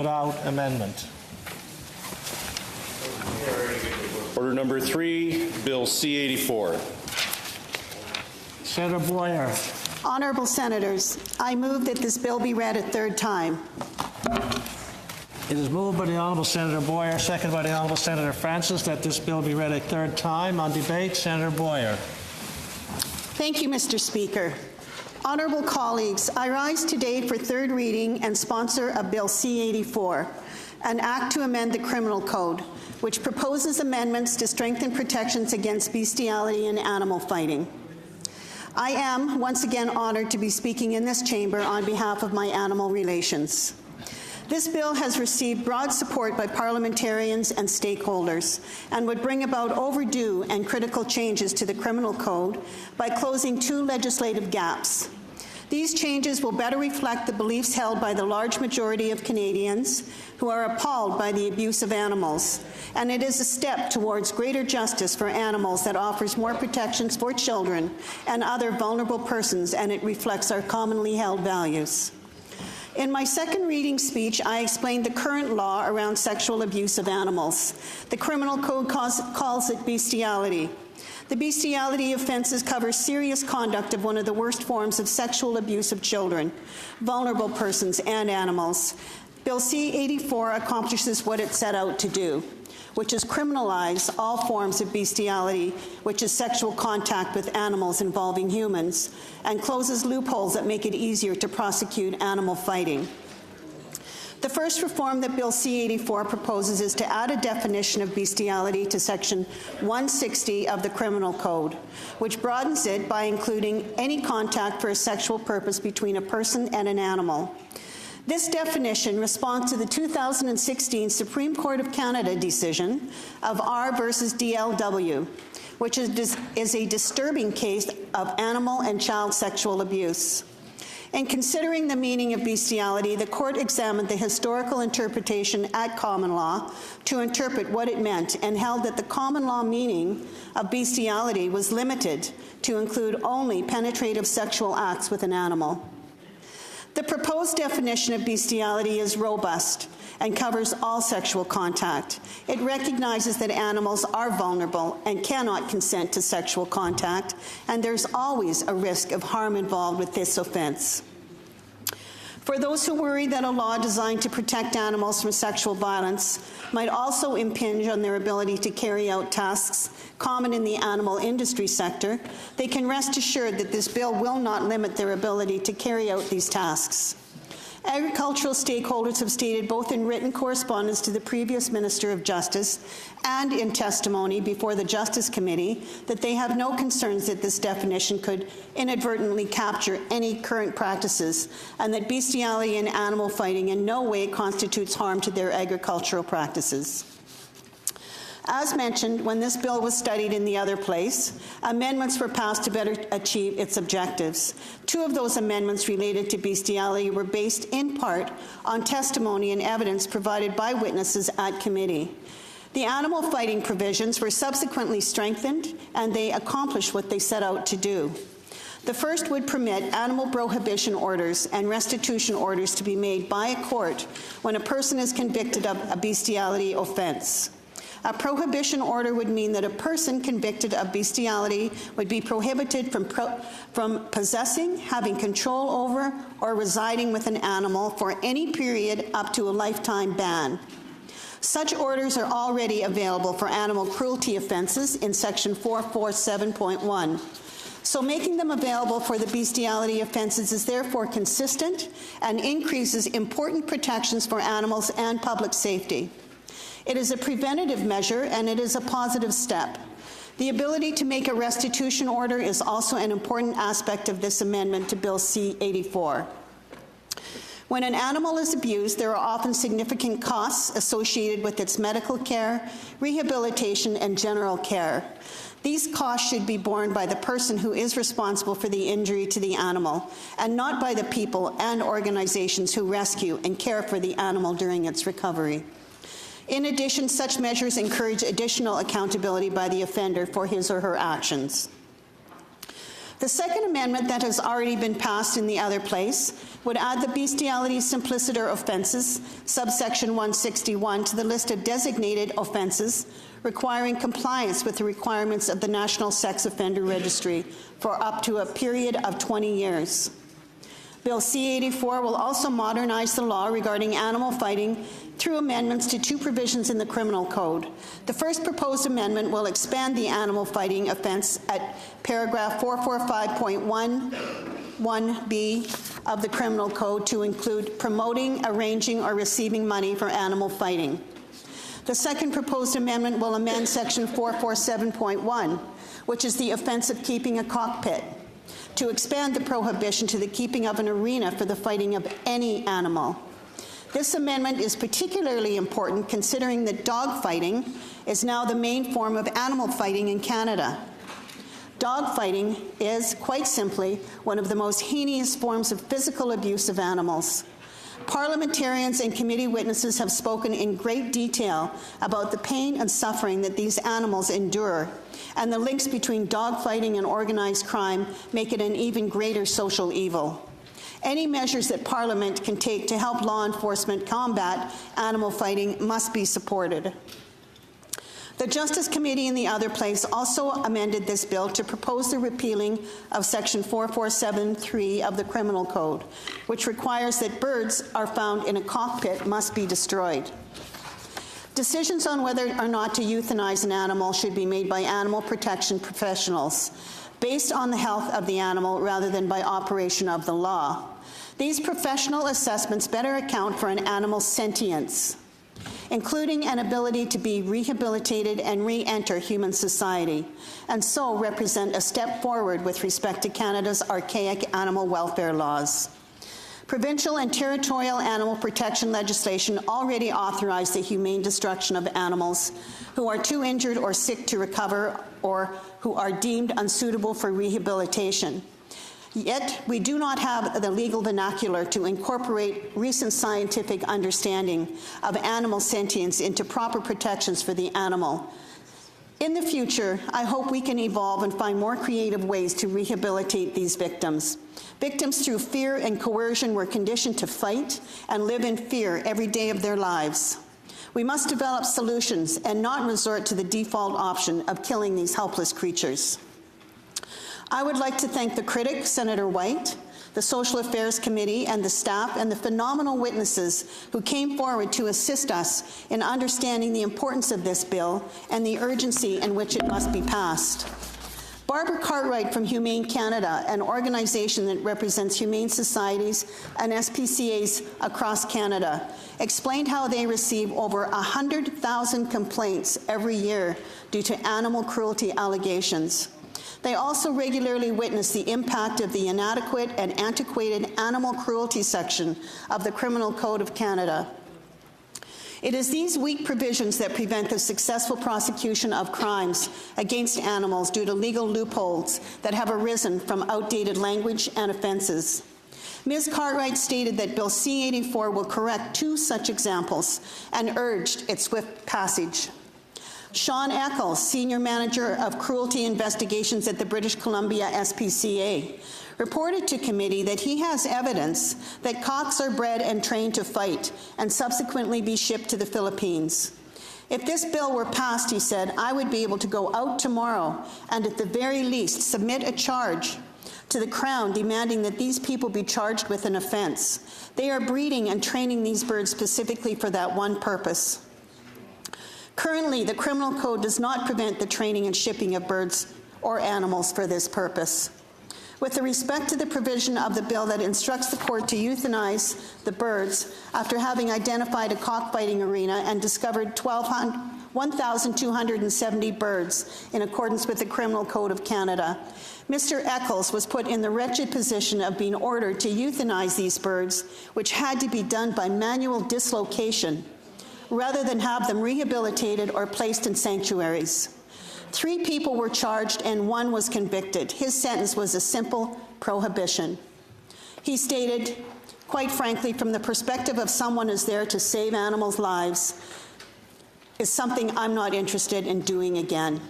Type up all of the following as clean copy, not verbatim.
without amendment. Order number 3, Bill C84. Senator Boyer. Honourable Senators, I move that this bill be read a third time. It is moved by the Honourable Senator Boyer, seconded by the Honourable Senator Francis, that this bill be read a third time. On debate, Senator Boyer. Thank you, Mr. Speaker. Honourable colleagues, I rise today for third reading and sponsor of Bill C84, an act to amend the Criminal Code, which proposes amendments to strengthen protections against bestiality and animal fighting. I am once again honoured to be speaking in this chamber on behalf of my animal relations. This bill has received broad support by parliamentarians and stakeholders and would bring about overdue and critical changes to the Criminal Code by closing 2 legislative gaps. These changes will better reflect the beliefs held by the large majority of Canadians who are appalled by the abuse of animals, and it is a step towards greater justice for animals that offers more protections for children and other vulnerable persons, and it reflects our commonly held values. In my second reading speech, I explained the current law around sexual abuse of animals. The Criminal Code calls it bestiality. The bestiality offenses cover serious conduct of one of the worst forms of sexual abuse of children, vulnerable persons, and animals. Bill C84 accomplishes what it set out to do, which is criminalize all forms of bestiality, which is sexual contact with animals involving humans, and closes loopholes that make it easier to prosecute animal fighting. The first reform that Bill C84 proposes is to add a definition of bestiality to Section 160 of the Criminal Code, which broadens it by including any contact for a sexual purpose between a person and an animal. This definition responds to the 2016 Supreme Court of Canada decision of R versus DLW, which is a disturbing case of animal and child sexual abuse. In considering the meaning of bestiality, the court examined the historical interpretation at common law to interpret what it meant and held that the common law meaning of bestiality was limited to include only penetrative sexual acts with an animal. The proposed definition of bestiality is robust and covers all sexual contact. It recognizes that animals are vulnerable and cannot consent to sexual contact, and there's always a risk of harm involved with this offense. For those who worry that a law designed to protect animals from sexual violence might also impinge on their ability to carry out tasks common in the animal industry sector, they can rest assured that this bill will not limit their ability to carry out these tasks. Agricultural stakeholders have stated both in written correspondence to the previous Minister of Justice and in testimony before the Justice Committee that they have no concerns that this definition could inadvertently capture any current practices and that bestiality and animal fighting in no way constitutes harm to their agricultural practices. As mentioned, when this bill was studied in the other place, amendments were passed to better achieve its objectives. 2 of those amendments related to bestiality were based in part on testimony and evidence provided by witnesses at committee. The animal fighting provisions were subsequently strengthened, and they accomplished what they set out to do. The first would permit animal prohibition orders and restitution orders to be made by a court when a person is convicted of a bestiality offense. A prohibition order would mean that a person convicted of bestiality would be prohibited from possessing, having control over, or residing with an animal for any period up to a lifetime ban. Such orders are already available for animal cruelty offenses in Section 447.1. So making them available for the bestiality offenses is therefore consistent and increases important protections for animals and public safety. It is a preventative measure, and it is a positive step. The ability to make a restitution order is also an important aspect of this amendment to Bill C84. When an animal is abused, there are often significant costs associated with its medical care, rehabilitation, and general care. These costs should be borne by the person who is responsible for the injury to the animal, and not by the people and organizations who rescue and care for the animal during its recovery. In addition, such measures encourage additional accountability by the offender for his or her actions. The second amendment that has already been passed in the other place would add the bestiality simpliciter offenses, subsection 161, to the list of designated offenses requiring compliance with the requirements of the National Sex Offender Registry for up to a period of 20 years. Bill C84 will also modernize the law regarding animal fighting through amendments to two provisions in the Criminal Code. The first proposed amendment will expand the animal fighting offense at paragraph 445.11b of the Criminal Code to include promoting, arranging, or receiving money for animal fighting. The second proposed amendment will amend section 447.1, which is the offense of keeping a cockpit, to expand the prohibition to the keeping of an arena for the fighting of any animal. This amendment is particularly important considering that dog fighting is now the main form of animal fighting in Canada. Dog fighting is, quite simply, one of the most heinous forms of physical abuse of animals. Parliamentarians and committee witnesses have spoken in great detail about the pain and suffering that these animals endure, and the links between dogfighting and organized crime make it an even greater social evil. Any measures that Parliament can take to help law enforcement combat animal fighting must be supported. The Justice Committee in the other place also amended this bill to propose the repealing of section 447.3 of the Criminal Code, which requires that birds are found in a cockpit must be destroyed. Decisions on whether or not to euthanize an animal should be made by animal protection professionals, based on the health of the animal rather than by operation of the law. These professional assessments better account for an animal's sentience, including an ability to be rehabilitated and re-enter human society, and so represent a step forward with respect to Canada's archaic animal welfare laws. Provincial and territorial animal protection legislation already authorized the humane destruction of animals who are too injured or sick to recover or who are deemed unsuitable for rehabilitation. Yet, we do not have the legal vernacular to incorporate recent scientific understanding of animal sentience into proper protections for the animal. In the future, I hope we can evolve and find more creative ways to rehabilitate these victims. Victims through fear and coercion were conditioned to fight and live in fear every day of their lives. We must develop solutions and not resort to the default option of killing these helpless creatures. I would like to thank the critic, Senator White, the Social Affairs Committee, and the staff, and the phenomenal witnesses who came forward to assist us in understanding the importance of this bill and the urgency in which it must be passed. Barbara Cartwright from Humane Canada, an organization that represents humane societies and SPCAs across Canada, explained how they receive over 100,000 complaints every year due to animal cruelty allegations. They also regularly witness the impact of the inadequate and antiquated animal cruelty section of the Criminal Code of Canada. It is these weak provisions that prevent the successful prosecution of crimes against animals due to legal loopholes that have arisen from outdated language and offenses. Ms. Cartwright stated that Bill C84 will correct two such examples and urged its swift passage. Sean Eccles, Senior Manager of Cruelty Investigations at the British Columbia SPCA, reported to committee that he has evidence that cocks are bred and trained to fight and subsequently be shipped to the Philippines. If this bill were passed, he said, I would be able to go out tomorrow and at the very least submit a charge to the Crown demanding that these people be charged with an offense. They are breeding and training these birds specifically for that one purpose. Currently, the Criminal Code does not prevent the training and shipping of birds or animals for this purpose. With respect to the provision of the bill that instructs the court to euthanize the birds after having identified a cockfighting arena and discovered 1,270 birds in accordance with the Criminal Code of Canada, Mr. Eccles was put in the wretched position of being ordered to euthanize these birds, which had to be done by manual dislocation, rather than have them rehabilitated or placed in sanctuaries. 3 people were charged and 1 was convicted. His sentence was a simple prohibition. He stated, quite frankly, from the perspective of someone who's there to save animals' lives, is something I'm not interested in doing again.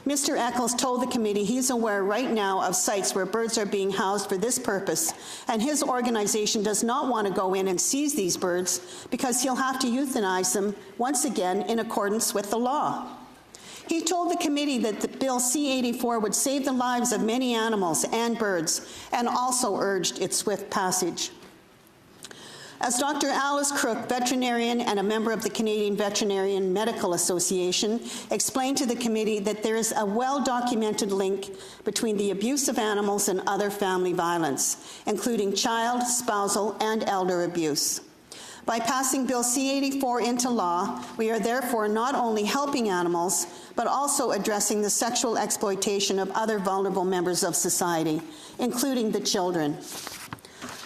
Mr. Eccles told the committee he's aware right now of sites where birds are being housed for this purpose, and his organization does not want to go in and seize these birds because he'll have to euthanize them once again in accordance with the law. He told the committee that the Bill C84 would save the lives of many animals and birds, and also urged its swift passage. As Dr. Alice Crook, veterinarian and a member of the Canadian Veterinarian Medical Association, explained to the committee that there is a well-documented link between the abuse of animals and other family violence, including child, spousal, and elder abuse. By passing Bill C84 into law, we are therefore not only helping animals, but also addressing the sexual exploitation of other vulnerable members of society, including the children.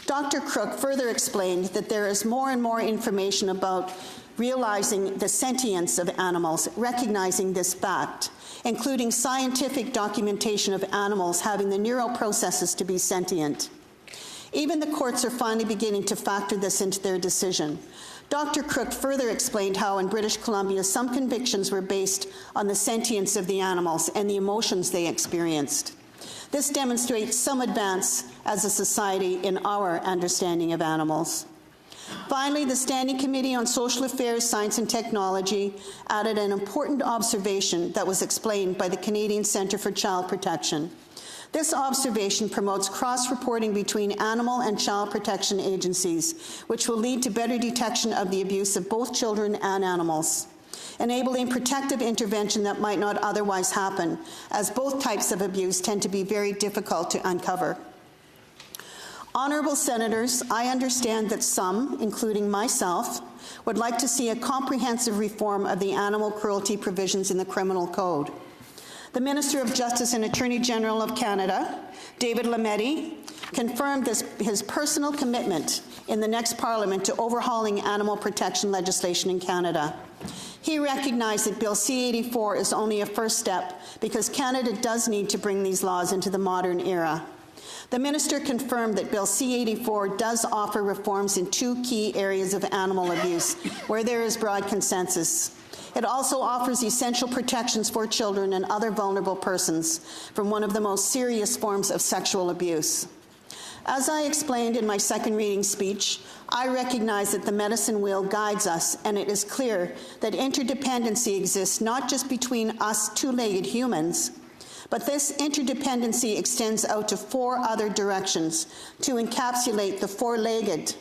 Dr. Crook further explained that there is more and more information about realizing the sentience of animals, recognizing this fact, including scientific documentation of animals having the neural processes to be sentient. Even the courts are finally beginning to factor this into their decision. Dr. Crook further explained how in British Columbia some convictions were based on the sentience of the animals and the emotions they experienced. This demonstrates some advance as a society in our understanding of animals. Finally, the Standing Committee on Social Affairs, Science and Technology added an important observation that was explained by the Canadian Centre for Child Protection. This observation promotes cross-reporting between animal and child protection agencies, which will lead to better detection of the abuse of both children and animals, enabling protective intervention that might not otherwise happen, as both types of abuse tend to be very difficult to uncover. Honourable Senators, I understand that some, including myself, would like to see a comprehensive reform of the animal cruelty provisions in the Criminal Code. The Minister of Justice and Attorney General of Canada, David Lametti, confirmed his personal commitment in the next Parliament to overhauling animal protection legislation in Canada. He recognized that Bill C84 is only a first step because Canada does need to bring these laws into the modern era. The Minister confirmed that Bill C84 does offer reforms in two key areas of animal abuse where there is broad consensus. It also offers essential protections for children and other vulnerable persons from one of the most serious forms of sexual abuse. As I explained in my second reading speech, I recognize that the medicine wheel guides us, and it is clear that interdependency exists not just between us two-legged humans, but this interdependency extends out to four other directions to encapsulate the four-legged,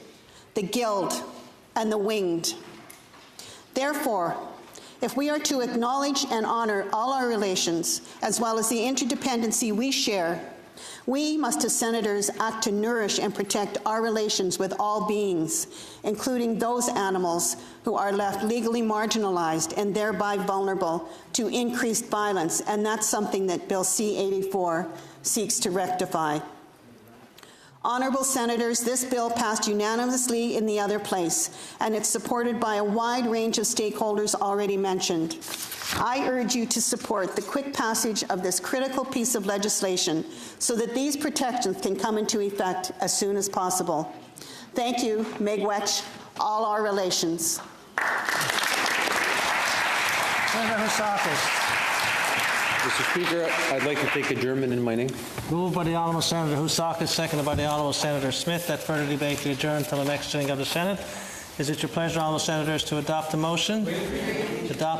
the gilled, and the winged. Therefore, if we are to acknowledge and honor all our relations, as well as the interdependency we share, we must, as senators, act to nourish and protect our relations with all beings, including those animals who are left legally marginalized and thereby vulnerable to increased violence, and that's something that Bill C84 seeks to rectify. Honourable Senators, this bill passed unanimously in the other place, and it's supported by a wide range of stakeholders already mentioned. I urge you to support the quick passage of this critical piece of legislation so that these protections can come into effect as soon as possible. Thank you. Miigwech, all our relations. Senator Housakis. Mr. Speaker, I'd like to take adjournment in my name. Moved by the Honourable Senator Housakis, seconded by the Honourable Senator Smith, that further debate be adjourned until the next sitting of the Senate. Is it your pleasure, Honourable Senators, to adopt the motion? Adopt